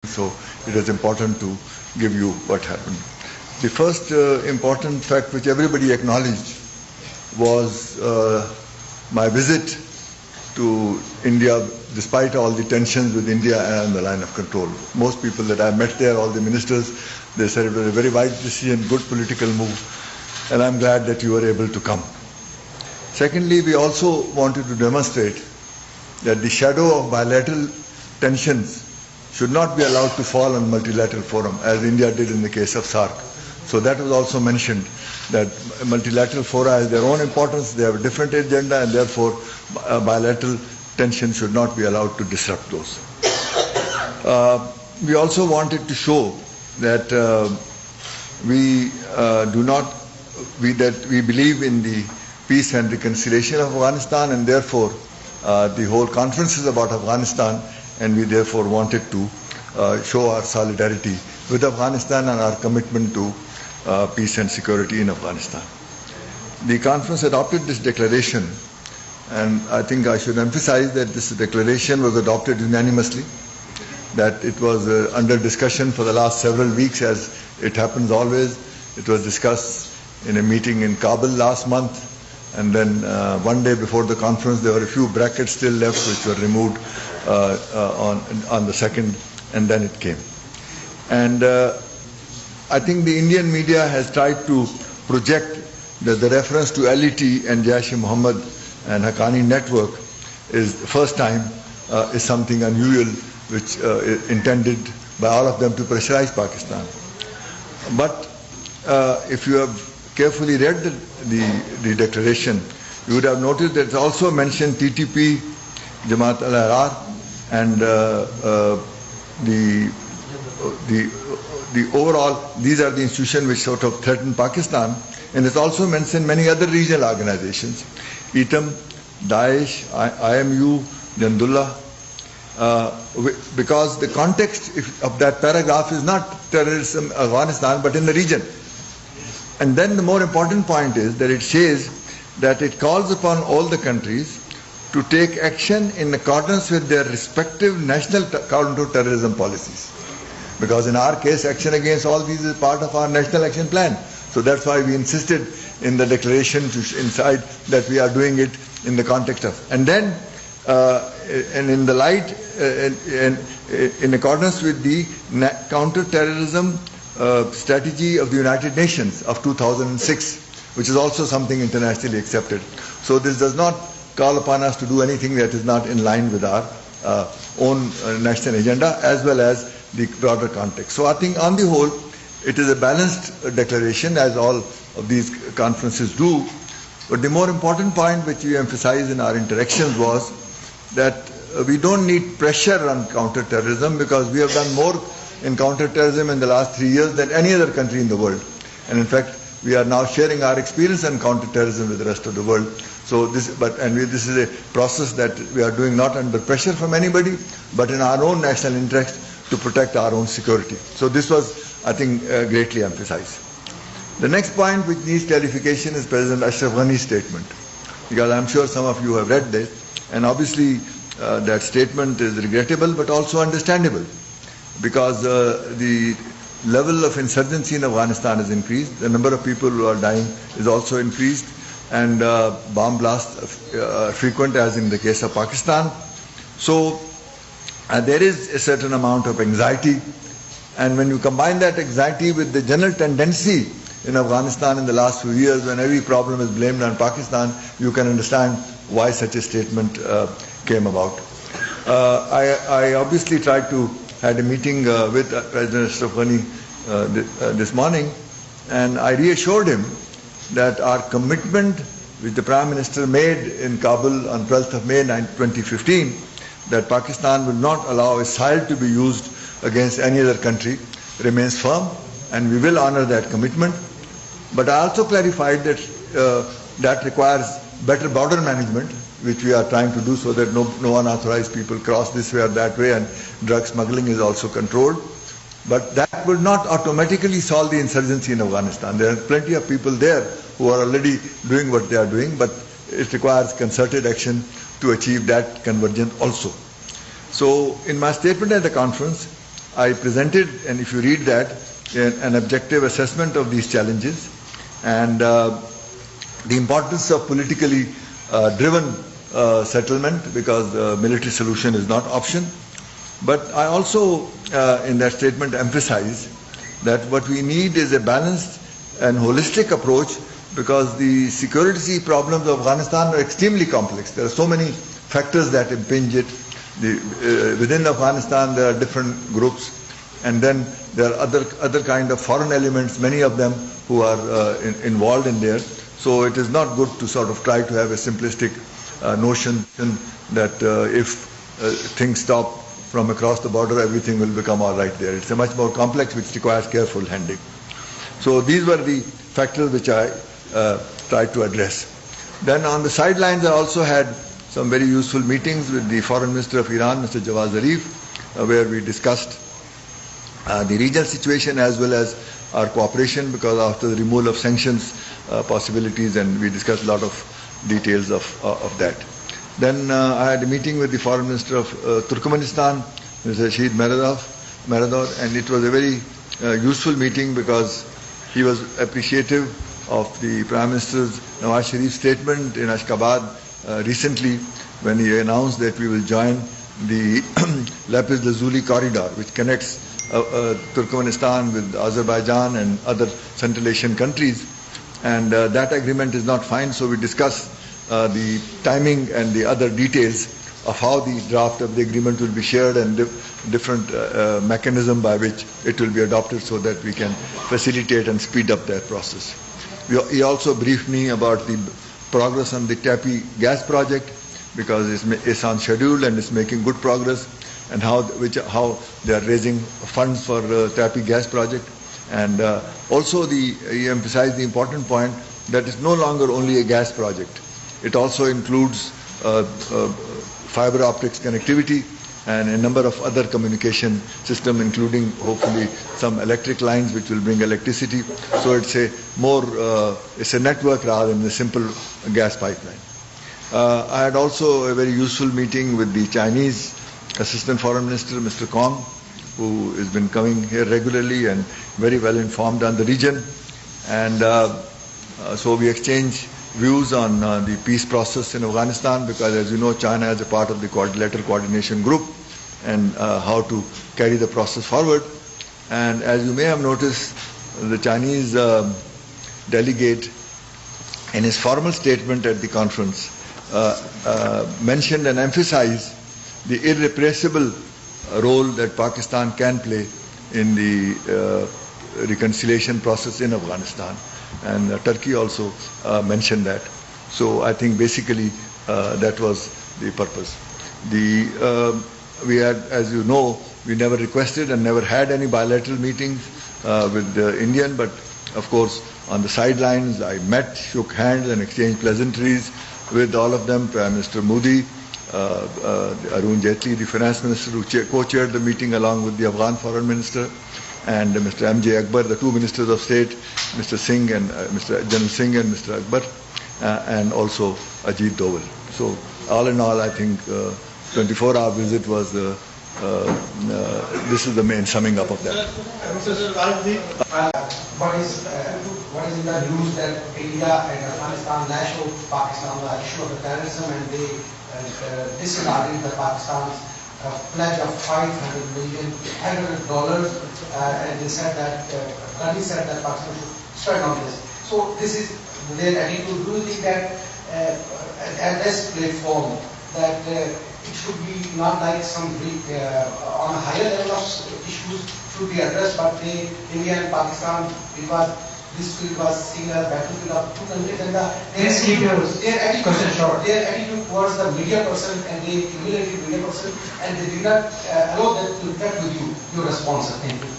So it is important to give you what happened. The first important fact which everybody acknowledged was my visit to India, despite all the tensions with India and the line of control. Most people that I met there, all the ministers, they said it was a very wise decision, good political move, and I'm glad that you were able to come. Secondly, we also wanted to demonstrate that the shadow of bilateral tensions should not be allowed to fall on multilateral forum, as India did in the case of SARC. So that was also mentioned, that multilateral fora has their own importance, they have a different agenda, and therefore bilateral tension should not be allowed to disrupt those. We also wanted to show that we believe in the peace and reconciliation of Afghanistan, and therefore the whole conference is about Afghanistan, and we therefore wanted to show our solidarity with Afghanistan and our commitment to peace and security in Afghanistan. The conference adopted this declaration, and I think I should emphasize that this declaration was adopted unanimously, that it was under discussion for the last several weeks, as it happens always. It was discussed in a meeting in Kabul last month, and then one day before the conference there were a few brackets still left which were removed on the second, and then it came. And I think the Indian media has tried to project that the reference to LET and Jaish-e-Mohammed and Haqqani network is the first time is something unusual, which is intended by all of them to pressurize Pakistan. But if you have carefully read the declaration, you would have noticed that it also mentioned TTP, Jamaat al-Ahrar, and the overall, these are the institutions which sort of threaten Pakistan, and it also mentioned many other regional organizations, ETM, Daesh, IMU, Jandullah, because the context of that paragraph is not terrorism in Afghanistan but in the region. And then the more important point is that it says that it calls upon all the countries to take action in accordance with their respective national counter-terrorism policies. Because in our case, action against all these is part of our national action plan. So that's why we insisted in the declaration to inside that we are doing it in the context of. And then, and in the light, in accordance with the counter-terrorism strategy of the United Nations of 2006, which is also something internationally accepted. So this does not call upon us to do anything that is not in line with our own national agenda as well as the broader context. So I think on the whole, it is a balanced declaration, as all of these conferences do. But the more important point which we emphasized in our interactions was that we don't need pressure on counter-terrorism, because we have done more in counter-terrorism in the last 3 years than any other country in the world. And in fact, we are now sharing our experience on counter-terrorism with the rest of the world. So this is a process that we are doing not under pressure from anybody, but in our own national interest to protect our own security. So this was, I think, greatly emphasized. The next point which needs clarification is President Ashraf Ghani's statement, because I'm sure some of you have read this, and obviously that statement is regrettable but also understandable, because the level of insurgency in Afghanistan has increased, the number of people who are dying is also increased, and bomb blasts are frequent, as in the case of Pakistan. So there is a certain amount of anxiety, and when you combine that anxiety with the general tendency in Afghanistan in the last few years, when every problem is blamed on Pakistan, you can understand why such a statement came about. I obviously tried to had a meeting with President Ashraf Ghani this morning, and I reassured him that our commitment, which the Prime Minister made in Kabul on 12th of May 2015, that Pakistan will not allow Israel to be used against any other country, remains firm, and we will honor that commitment. But I also clarified that that requires better border management, which we are trying to do, so that no unauthorized people cross this way or that way, and drug smuggling is also controlled. But that will not automatically solve the insurgency in Afghanistan. There are plenty of people there who are already doing what they are doing, but it requires concerted action to achieve that convergence also. So in my statement at the conference, I presented, and if you read that, an objective assessment of these challenges and the importance of politically driven settlement, because the military solution is not option. But I also, in that statement, emphasize that what we need is a balanced and holistic approach, because the security problems of Afghanistan are extremely complex. There are so many factors that impinge it. Within Afghanistan, there are different groups, and then there are other kind of foreign elements, many of them who are involved in there. So it is not good to sort of try to have a simplistic notion that if things stop from across the border, everything will become all right there. It's a much more complex, which requires careful handling. So these were the factors which I tried to address. Then on the sidelines, I also had some very useful meetings with the Foreign Minister of Iran, Mr. Jawad Zarif, where we discussed the regional situation as well as our cooperation, because after the removal of sanctions possibilities, and we discussed a lot of details of that. Then I had a meeting with the Foreign Minister of Turkmenistan, Mr. Shahid Meradov, and it was a very useful meeting because he was appreciative of the Prime Minister's Nawaz Sharif's statement in Ashgabat recently, when he announced that we will join the Lapis Lazuli corridor, which connects Turkmenistan with Azerbaijan and other Central Asian countries. And that agreement is not fine, so we discussed the timing and the other details of how the draft of the agreement will be shared, and different mechanism by which it will be adopted, so that we can facilitate and speed up that process. He also briefed me about the progress on the TAPI gas project, because it's on schedule and it's making good progress, and how they are raising funds for the TAPI gas project. And also he emphasized the important point that it's no longer only a gas project. It also includes fiber optics connectivity and a number of other communication systems, including hopefully some electric lines which will bring electricity. So it's a network rather than a simple gas pipeline. I had also a very useful meeting with the Chinese Assistant Foreign Minister, Mr. Kong, who has been coming here regularly and very well informed on the region. And so we exchanged views on the peace process in Afghanistan, because as you know, China is a part of the Quadrilateral Coordination Group, and how to carry the process forward. And as you may have noticed, the Chinese delegate in his formal statement at the conference mentioned and emphasized the irrepressible role that Pakistan can play in the reconciliation process in Afghanistan. And Turkey also mentioned that. So I think basically that was the purpose. We had, as you know, we never requested and never had any bilateral meetings with the Indian, but of course on the sidelines I met, shook hands and exchanged pleasantries with all of them. Prime Minister Modi, Arun Jaitley, the Finance Minister, who co-chaired the meeting along with the Afghan Foreign Minister, and Mr. M.J. Akbar, the two Ministers of State, Mr. Singh and Mr. General Singh and Mr. Akbar, and also Ajit Doval. So all in all, I think 24-hour visit was this is the main summing up of that. What is in the news that India and Afghanistan lashed out Pakistan on the issue of the terrorism, and they disregarded the Pakistan's pledge of $500 million, and they said that Gandhi said that Pakistan should spend on this. So this is their attitude. Do you think that at this platform that it should be not like some on a higher level of issues should be addressed, but India and Pakistan, this was seen as battlefield of two countries, and their attitude towards the media person, and they humiliated media person, and they did not allow them to interact with you. Your response, thank you.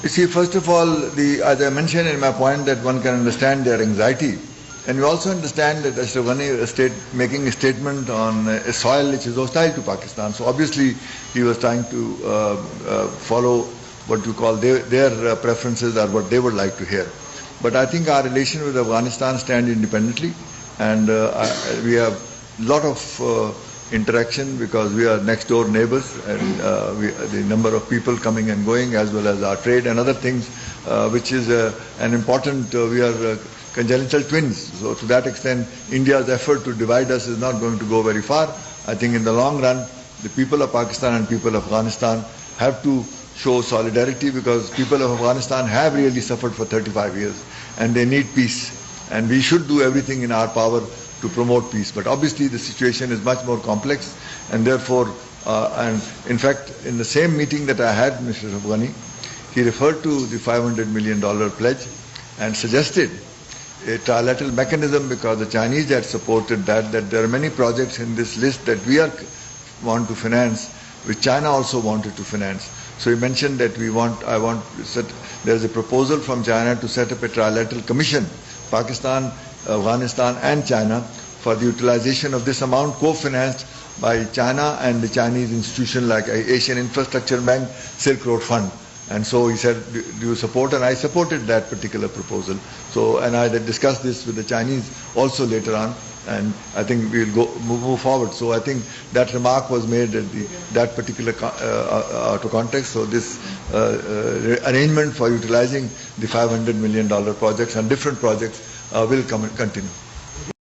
You see, first of all, as I mentioned in my point, that one can understand their anxiety. And we also understand that Ashraf Ghani is making a statement on a soil which is hostile to Pakistan. So obviously he was trying to follow what you call their preferences, or what they would like to hear. But I think our relation with Afghanistan stand independently, and we have a lot of interaction because we are next door neighbors, and the number of people coming and going, as well as our trade and other things, which is an important, we are congenital twins. So to that extent, India's effort to divide us is not going to go very far. I think in the long run, the people of Pakistan and people of Afghanistan have to show solidarity, because people of Afghanistan have really suffered for 35 years and they need peace. And we should do everything in our power to promote peace. But obviously the situation is much more complex, and therefore, and in fact, in the same meeting that I had, Mr. Afghani, he referred to the $500 million pledge and suggested a trilateral mechanism, because the Chinese had supported that there are many projects in this list that we want to finance, which China also wanted to finance. So he mentioned that there is a proposal from China to set up a trilateral commission, Pakistan, Afghanistan and China, for the utilization of this amount co-financed by China and the Chinese institution like Asian Infrastructure Bank, Silk Road Fund. And so he said, do you support? And I supported that particular proposal. So, and I discussed this with the Chinese also later on, and I think we will move forward. So I think that remark was made at that particular out of context. So this arrangement for utilizing the $500 million projects and different projects will continue.